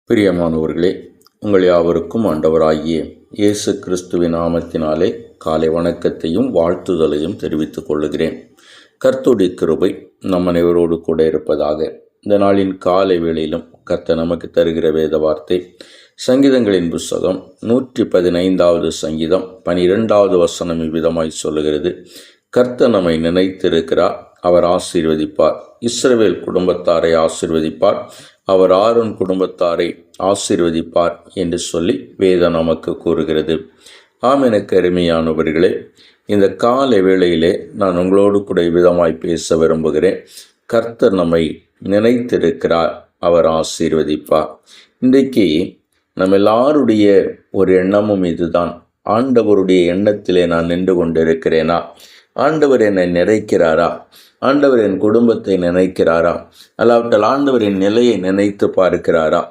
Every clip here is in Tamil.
பிரியமானவர்களே, உங்கள் யாவருக்கும் ஆண்டவராகிய இயேசு கிறிஸ்துவின் நாமத்தினாலே காலை வணக்கத்தையும் வாழ்த்துதலையும் தெரிவித்துக் கொள்ளுகிறேன். கர்த்தருடைய கிருபை நம் அனைவரோடு கூட இருப்பதாக. இந்த நாளின் காலை வேளையிலும் கர்த்தர் நமக்கு தருகிற வேத வார்த்தை சங்கீதங்களின் புஸ்தகம் 115வது சங்கீதம் 12வது வசனம் இவ்விதமாய் சொல்லுகிறது. கர்த்தர் நம்மை நினைத்திருக்கிறார், அவர் ஆசீர்வதிப்பார். இஸ்ரவேல் குடும்பத்தாரை ஆசீர்வதிப்பார், அவர் ஆரோன் குடும்பத்தாரை ஆசீர்வதிப்பார் என்று சொல்லி வேதம் நமக்கு கூறுகிறது. எனக்கு அருமையானவர்களே, இந்த காலை வேளையிலே நான் உங்களோடு கூட விதமாய் பேச விரும்புகிறேன். கர்த்தர் நம்மை நினைத்திருக்கிறார், அவர் ஆசீர்வதிப்பார். இன்றைக்கு நம்ம எல்லாருடைய ஒரு எண்ணமும் இதுதான். ஆண்டவருடைய எண்ணத்திலே நான் நின்று கொண்டிருக்கிறேனா? ஆண்டவர் என்னை நினைக்கிறாரா? ஆண்டவர் என் குடும்பத்தை நினைக்கிறாரா? அல்லாவிட்டால் ஆண்டவர் என் நிலையை நினைத்து பார்க்கிறாரா?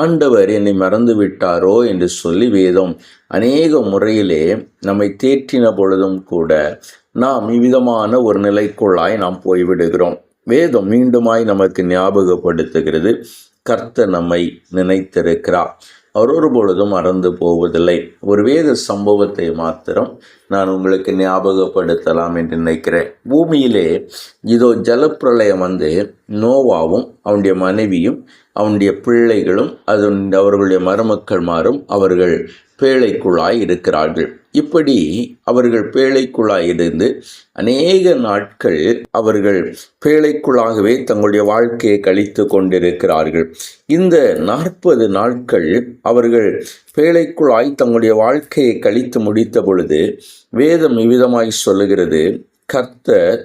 ஆண்டவர் என்னை மறந்து விட்டாரோ என்று சொல்லி வேதம் அநேக முறையிலே நம்மை தேற்றின பொழுதும் கூட நாம் இவ்விதமான ஒரு நிலைக்குள்ளாய் நாம் போய்விடுகிறோம். வேதம் மீண்டுமாய் நமக்கு ஞாபகப்படுத்துகிறது, கர்த்தர் நம்மை நினைத்திருக்கிறார், அவர் ஒரு பொழுதும் மறந்து போவதில்லை. ஒரு வேத சம்பவத்தை மாத்திரம் நான் உங்களுக்கு ஞாபகப்படுத்தலாம் என்று நினைக்கிறேன். பூமியிலே இதோ ஜலப்பிரளயம் நோவாவும் அவனுடைய மனைவியும் அவனுடைய பிள்ளைகளும் அவர்களுடைய மருமக்கள்மாரும் அவர்கள் பேழைக்குள்ளாய் இருக்கிறார்கள். இப்படி அவர்கள் பேழைக்குள்ளாய் இருந்து அநேக நாட்கள் அவர்கள் பேழைக்குள்ளாகவே தங்களுடைய வாழ்க்கையை கழித்து கொண்டிருக்கிறார்கள். இந்த 40 நாட்கள் அவர்கள் பேழைக்குள்ளாய் தங்களுடைய வாழ்க்கையை கழித்து முடித்த பொழுது வேதம் இவ்விதமாய் சொல்லுகிறது, கர்த்தர்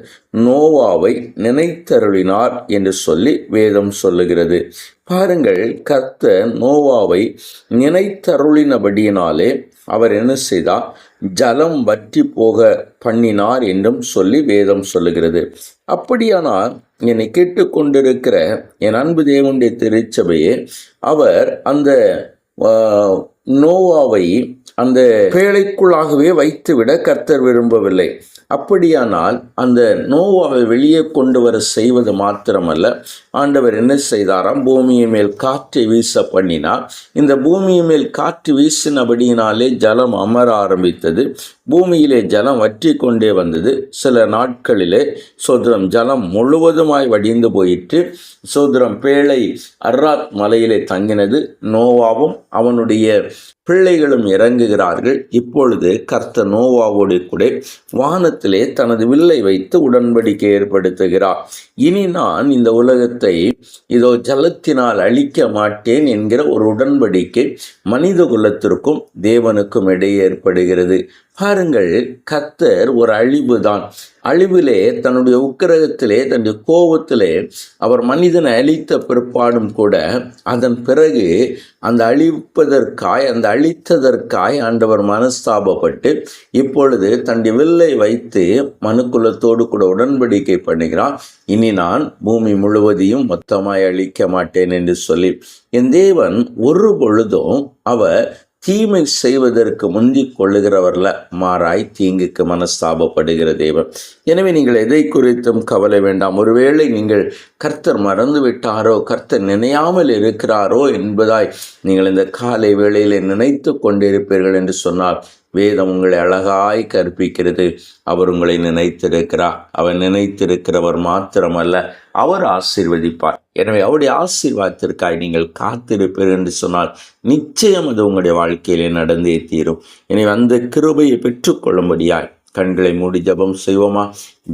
நோவாவை நினைத்தருளினார் என்று சொல்லி வேதம் சொல்லுகிறது. பாருங்கள், கர்த்தர் நோவாவை நினைத்தருளினபடியினாலே அவர் என்ன செய்தார்? ஜலம் வற்றி போக பண்ணினார் என்றும் சொல்லி வேதம் சொல்லுகிறது. அப்படியானால் என்னை கேட்டுக்கொண்டிருக்கிற என் அன்பு தேவனுடைய திருச்சபையே, அவர் அந்த நோவாவை அந்த பேழைக்குள்ளாகவே வைத்துவிட கர்த்தர் விரும்பவில்லை. அப்படியானால் அந்த நோவாவை வெளியே கொண்டு வர செய்வது மாத்திரமல்ல, ஆண்டவர் என்ன செய்தாராம்? பூமியின் மேல் காற்றை வீச பண்ணினார். இந்த பூமியின் மேல் காற்று வீசினபடியினாலே ஜலம் அமர ஆரம்பித்தது. பூமியிலே ஜலம் வற்றி கொண்டே வந்தது. சில நாட்களிலே ஜலம் முழுவதுமாய் வடிந்து போயிற்று. பேழை அர்ராத் மலையிலே தங்கினது. நோவாவும் அவனுடைய பிள்ளைகளும் இறங்குகிறார்கள். இப்பொழுது கர்த்தர் நோவாவோடு கூட வானத்திலே தனது வில்லை வைத்து உடன்படிக்கை ஏற்படுத்துகிறார். இனி நான் இந்த உலகத்தை இதோ ஜலத்தினால் அழிக்க மாட்டேன் என்கிற ஒரு உடன்படிக்கை மனித குலத்திற்கும் தேவனுக்கும் இடையே ஏற்படுகிறது. பாருங்கள், கர்த்தர் ஒரு அழிவுதான். அழிவிலே தன்னுடைய உக்கிரகத்திலே தன்னுடைய கோபத்திலே அவர் மனிதனை அழித்த பிற்பாடும் கூட அதன் பிறகு அந்த அழித்ததற்காய் ஆண்டவர் மனஸ்தாபப்பட்டு இப்பொழுது தன்னுடைய வில்லை வைத்து மனுக்குலத்தோடு கூட உடன்படிக்கை பண்ணுகிறார். இனி நான் பூமி முழுவதையும் மொத்தமாய் அழிக்க மாட்டேன் என்று சொல்லி. என் தேவன் ஒரு பொழுதும் அவர் தீமை செய்வதற்கு முந்திக் கொள்ளுகிறவர்ல, மாறாய் தீங்குக்கு மனஸ்தாபப்படுகிற தேவன். எனவே நீங்கள் எதை குறித்தும் கவலை வேண்டாம். ஒருவேளை நீங்கள் கர்த்தர் மறந்து விட்டாரோ, கர்த்தர் நினையாமல் இருக்கிறாரோ என்பதாய் நீங்கள் இந்த காலை வேளையிலே நினைத்து கொண்டிருப்பீர்கள் என்று சொன்னால் வேதம் உங்களை அழகாய் கற்பிக்கிறது. அவர் உங்களை நினைத்திருக்கிறார். அவர் நினைத்திருக்கிறவர் மாத்திரமல்ல, அவர் ஆசீர்வதிப்பார். எனவே அவருடைய ஆசீர்வாதத்திற்காக நீங்கள் காத்திருப்பீர்கள் என்று சொன்னால் நிச்சயம் அது உங்களுடைய வாழ்க்கையிலே நடந்தே தீரும். எனவே அந்த கிருபையை பெற்றுக்கொள்ளும்படியாய் கண்களை மூடி ஜபம் செய்வோமா?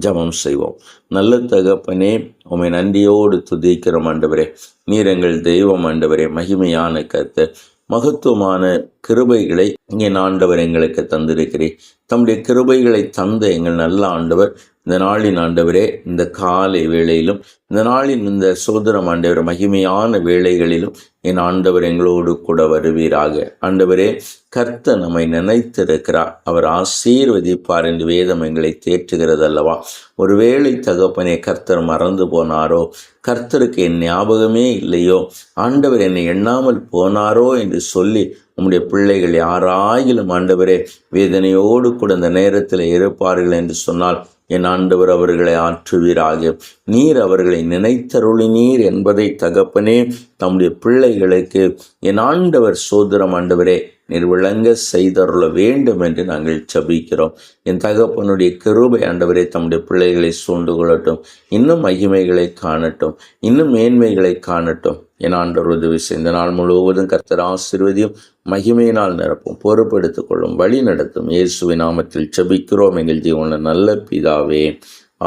ஜபம் செய்வோம். நல்ல தகப்பனே, உம்மை நன்றியோடு துதிக்கிறோம் ஆண்டவரே. நீர் எங்கள் தெய்வம் ஆண்டவரே. மகிமையான கர்த்தர், மகத்துவமான கிருபைகளை என் ஆண்டவர் எங்களுக்கு தந்திருக்கிறேன். தம்முடைய கிருபைகளை தந்த எங்கள் நல்ல ஆண்டவர், இந்த நாளின் ஆண்டவரே, இந்த காலை வேளையிலும் இந்த நாளின் இந்த சோதரம் ஆண்டவர் மகிமையான வேளைகளிலும் என் ஆண்டவர் எங்களோடு கூட வருவீராக. ஆண்டவரே, கர்த்தர் நம்மை நினைத்திருக்கிறார், அவர் ஆசீர்வதிப்பார் என்று வேதம் எங்களை தேற்றுகிறது அல்லவா? ஒருவேளை தகப்பனே கர்த்தர் மறந்து போனாரோ, கர்த்தருக்கு என் ஞாபகமே இல்லையோ, ஆண்டவர் என்னை எண்ணாமல் போனாரோ என்று சொல்லி உம்முடைய பிள்ளைகள் யாரா யாராயிலும் ஆண்டவரே வேதனையோடு கூட இந்த நேரத்தில் இருப்பார்கள் என்று சொன்னால் என் ஆண்டவர் அவர்களை ஆற்றுவீராக. நீர் அவர்களை நினைத்தருளினீர் என்பதை தகப்பனே தம்முடைய பிள்ளைகளுக்கு என் ஆண்டவர் சோதரம் ஆண்டவரே நீர் விளங்க செய்தருள வேண்டும் என்று நாங்கள் ஜெபிக்கிறோம். என் தகப்பனுடைய கிருபை ஆண்டவரே தம்முடைய பிள்ளைகளை சூழ்ந்து கொள்ளட்டும், இன்னும் மகிமைகளை காணட்டும், இன்னும் மேன்மைகளை காணட்டும். என் ஆண்டவர் உதவி இந்த நாள் முழுவதும் கர்த்தர் ஆசீர்வதியும், மகிமையினால் நிரப்பும், பொறுப்பெடுத்துக் கொள்ளும், வழி நடத்தும். இயேசுவின் நாமத்தில் ஜெபிக்கிறோம் எங்கள் ஜீவனுள்ள நல்ல பிதாவே.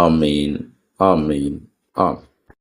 ஆமீன், ஆமீன், ஆம்.